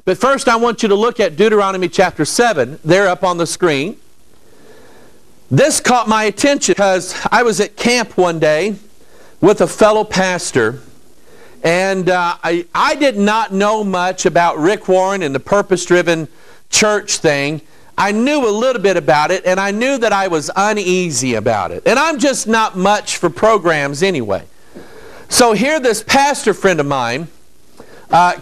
But first I want you to look at Deuteronomy chapter 7. They're up on the screen. This caught my attention because I was at camp one day with a fellow pastor. And I did not know much about Rick Warren and the purpose-driven church thing. I knew a little bit about it, and I knew that I was uneasy about it. And I'm just not much for programs anyway. So here this pastor friend of mine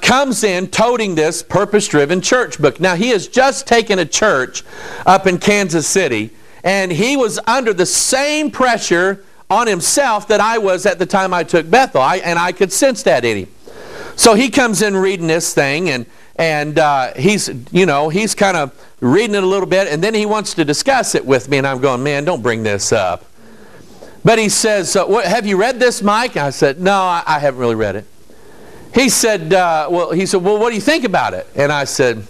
comes in toting this purpose-driven church book. Now he has just taken a church up in Kansas City, and he was under the same pressure on himself that I was at the time I took Bethel. And I could sense that in him. So he comes in reading this thing, and he's kind of reading it a little bit, and then he wants to discuss it with me, and I'm going, man, don't bring this up. But he says, have you read this, Mike? I said, no, I haven't really read it. He said, well, what do you think about it? And I said,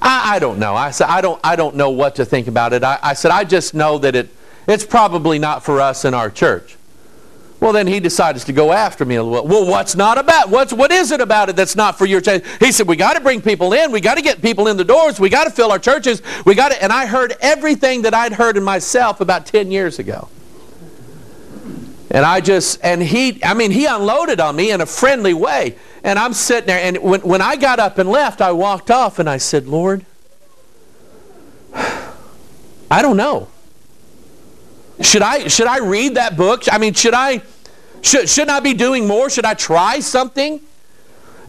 I don't know. I said, I don't know what to think about it. I said, I just know that it's probably not for us in our church. Well, then he decides to go after me a little bit. Well, what is it about it that's not for your church? He said, we got to bring people in. We got to get people in the doors. We got to fill our churches. And I heard everything that I'd heard in myself about 10 years ago. And he unloaded on me in a friendly way. And I'm sitting there, and when I got up and left, I walked off and I said, Lord, I don't know. Should I read that book? I mean, shouldn't I be doing more? Should I try something?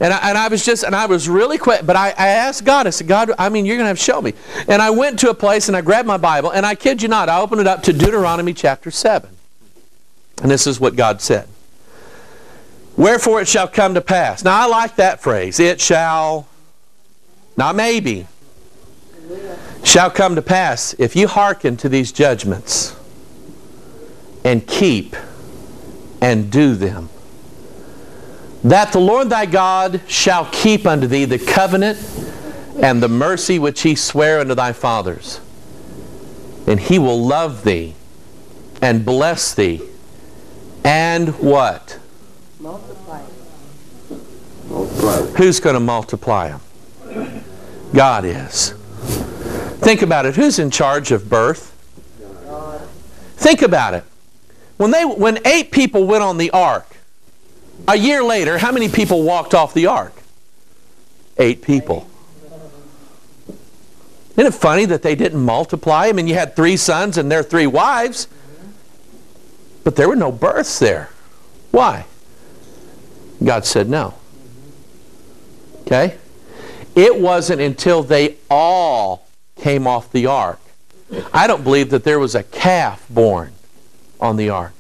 And I was really quick, but I asked God, I said, God, you're going to have to show me. And I went to a place and I grabbed my Bible, and I kid you not, I opened it up to Deuteronomy chapter 7. And this is what God said. Wherefore it shall come to pass. Now I like that phrase. It shall, not maybe, shall come to pass if you hearken to these judgments and keep and do them, that the Lord thy God shall keep unto thee the covenant and the mercy which he sware unto thy fathers. And he will love thee and bless thee. And what? Multiply. Who's going to multiply them? God is. Think about it. Who's in charge of birth? God. Think about it. When 8 people went on the ark, a year later, how many people walked off the ark? 8 people. Isn't it funny that they didn't multiply? I mean, you had 3 sons and their 3 wives. But there were no births there. Why? God said no. Okay? It wasn't until they all came off the ark. I don't believe that there was a calf born on the ark.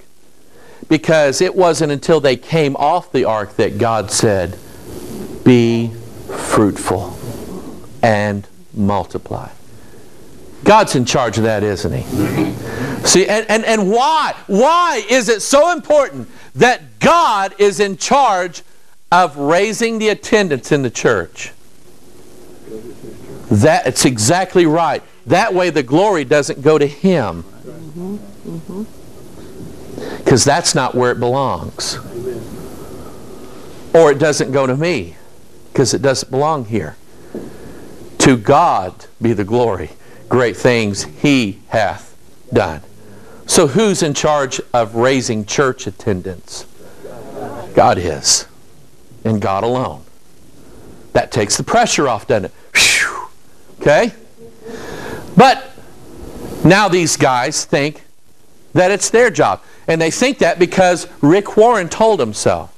Because it wasn't until they came off the ark that God said, be fruitful and multiply. God's in charge of that, isn't he? See, and why? Why is it so important that God is in charge of raising the attendance in the church? It's exactly right. That way the glory doesn't go to him. Because that's not where it belongs. Or it doesn't go to me, because it doesn't belong here. To God be the glory. Great things he hath done. So who's in charge of raising church attendance? God is. And God alone. That takes the pressure off, doesn't it? Whew. Okay? But now these guys think that it's their job. And they think that because Rick Warren told them so.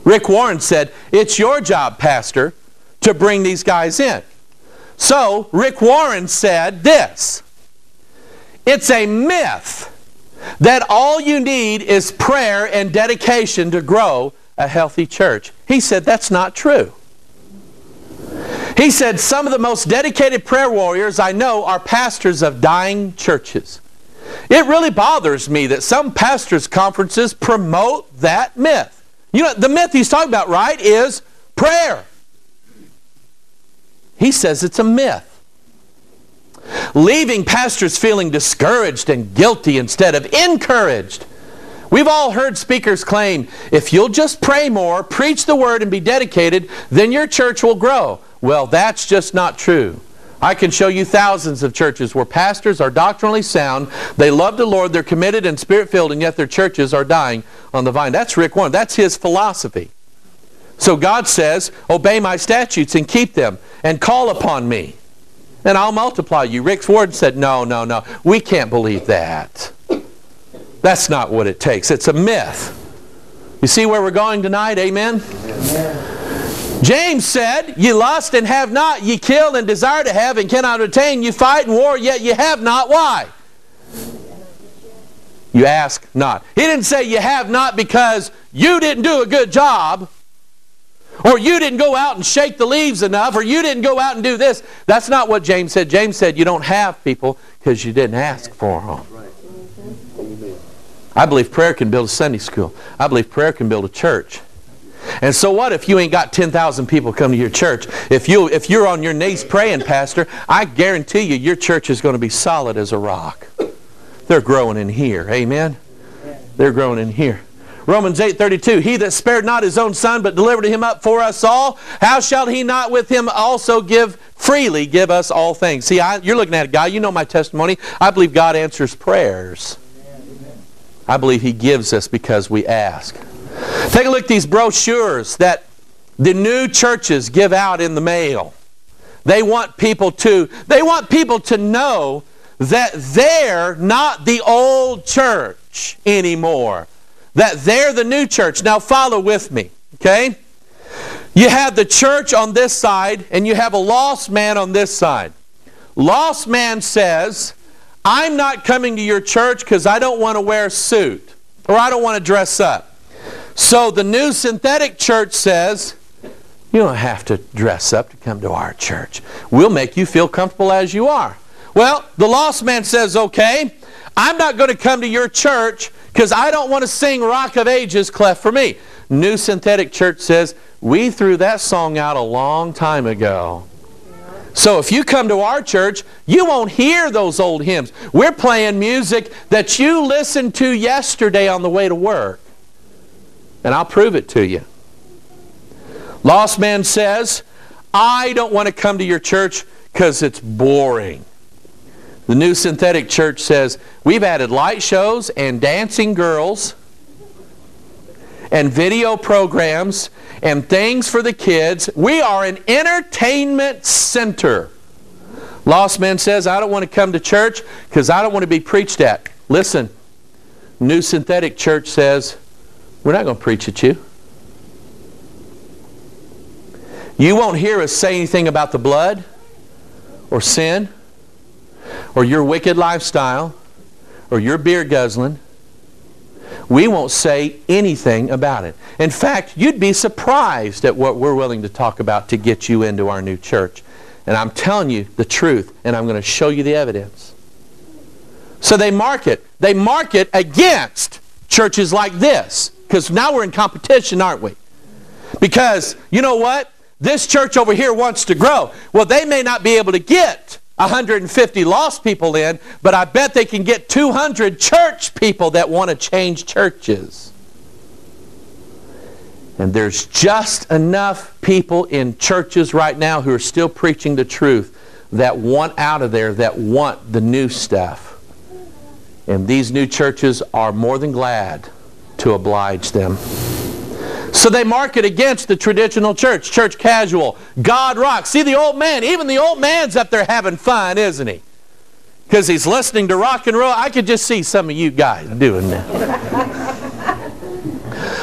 Rick Warren said, it's your job, Pastor, to bring these guys in. So, Rick Warren said this. It's a myth that all you need is prayer and dedication to grow a healthy church. He said that's not true. He said some of the most dedicated prayer warriors I know are pastors of dying churches. It really bothers me that some pastors' conferences promote that myth. You know, the myth he's talking about, right, is prayer. He says it's a myth. Leaving pastors feeling discouraged and guilty instead of encouraged We've all heard speakers claim, if you'll just pray more, preach the Word, and be dedicated, then your church will grow. Well, that's just not true. I can show you thousands of churches where pastors are doctrinally sound, they love the Lord, they're committed and Spirit-filled, and yet their churches are dying on the vine. That's Rick Warren. That's his philosophy. So God says, obey my statutes and keep them, and call upon me, and I'll multiply you. Rick Warren said, no, we can't believe that. That's not what it takes. It's a myth. You see where we're going tonight? Amen? Amen. James said, ye lust and have not, ye kill and desire to have and cannot attain, you fight and war, yet ye have not. Why? You ask not. He didn't say you have not because you didn't do a good job, or you didn't go out and shake the leaves enough, or you didn't go out and do this. That's not what James said. James said you don't have people because you didn't ask for them. I believe prayer can build a Sunday school. I believe prayer can build a church. And so what if you ain't got 10,000 people come to your church? If you're on your knees praying, Pastor, I guarantee you your church is going to be solid as a rock. They're growing in here. Amen? They're growing in here. Romans 8:32, he that spared not his own son, but delivered him up for us all, how shall he not with him also freely give us all things? See, you're looking at it, God. You know my testimony. I believe God answers prayers. I believe He gives us because we ask. Take a look at these brochures that the new churches give out in the mail. They want people to know that they're not the old church anymore. That they're the new church. Now follow with me, okay? You have the church on this side and you have a lost man on this side. Lost man says, I'm not coming to your church because I don't want to wear a suit or I don't want to dress up. So the new synthetic church says, you don't have to dress up to come to our church. We'll make you feel comfortable as you are. Well, the lost man says, okay, I'm not going to come to your church because I don't want to sing Rock of Ages, Cleft for Me. New synthetic church says, we threw that song out a long time ago. So if you come to our church, you won't hear those old hymns. We're playing music that you listened to yesterday on the way to work. And I'll prove it to you. Lost man says, I don't want to come to your church because it's boring. The new synthetic church says, we've added light shows and dancing girls and video programs and things for the kids. We are an entertainment center. Lost man says, I don't want to come to church because I don't want to be preached at. Listen, new synthetic church says, we're not going to preach at you. You won't hear us say anything about the blood or sin or your wicked lifestyle or your beer guzzling. We won't say anything about it. In fact, you'd be surprised at what we're willing to talk about to get you into our new church. And I'm telling you the truth, and I'm going to show you the evidence. So they market against churches like this. Because now we're in competition, aren't we? Because, you know what? This church over here wants to grow. Well, they may not be able to get 150 lost people in, but I bet they can get 200 church people that want to change churches. And there's just enough people in churches right now who are still preaching the truth that want out of there, that want the new stuff. And these new churches are more than glad to oblige them. So they market against the traditional church, church casual, God rocks. See the old man, even the old man's up there having fun, isn't he? Because he's listening to rock and roll. I could just see some of you guys doing that.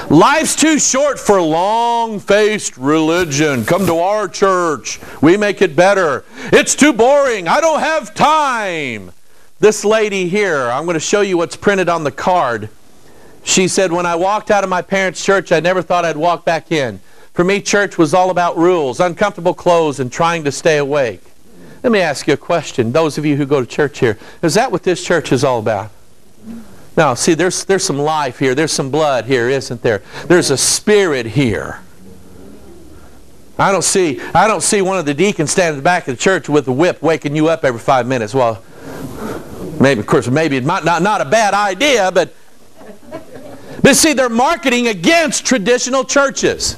Life's too short for long-faced religion. Come to our church. We make it better. It's too boring. I don't have time. This lady here, I'm going to show you what's printed on the card. She said, when I walked out of my parents' church, I never thought I'd walk back in. For me, church was all about rules, uncomfortable clothes, and trying to stay awake. Let me ask you a question. Those of you who go to church here, is that what this church is all about? Now, see, there's some life here. There's some blood here, isn't there? There's a spirit here. I don't see one of the deacons standing at the back of the church with a whip waking you up every 5 minutes. Well, maybe, of course, maybe not a bad idea, but But see, they're marketing against traditional churches.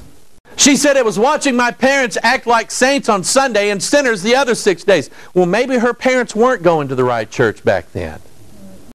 She said it was watching my parents act like saints on Sunday and sinners the other 6 days. Well, maybe her parents weren't going to the right church back then.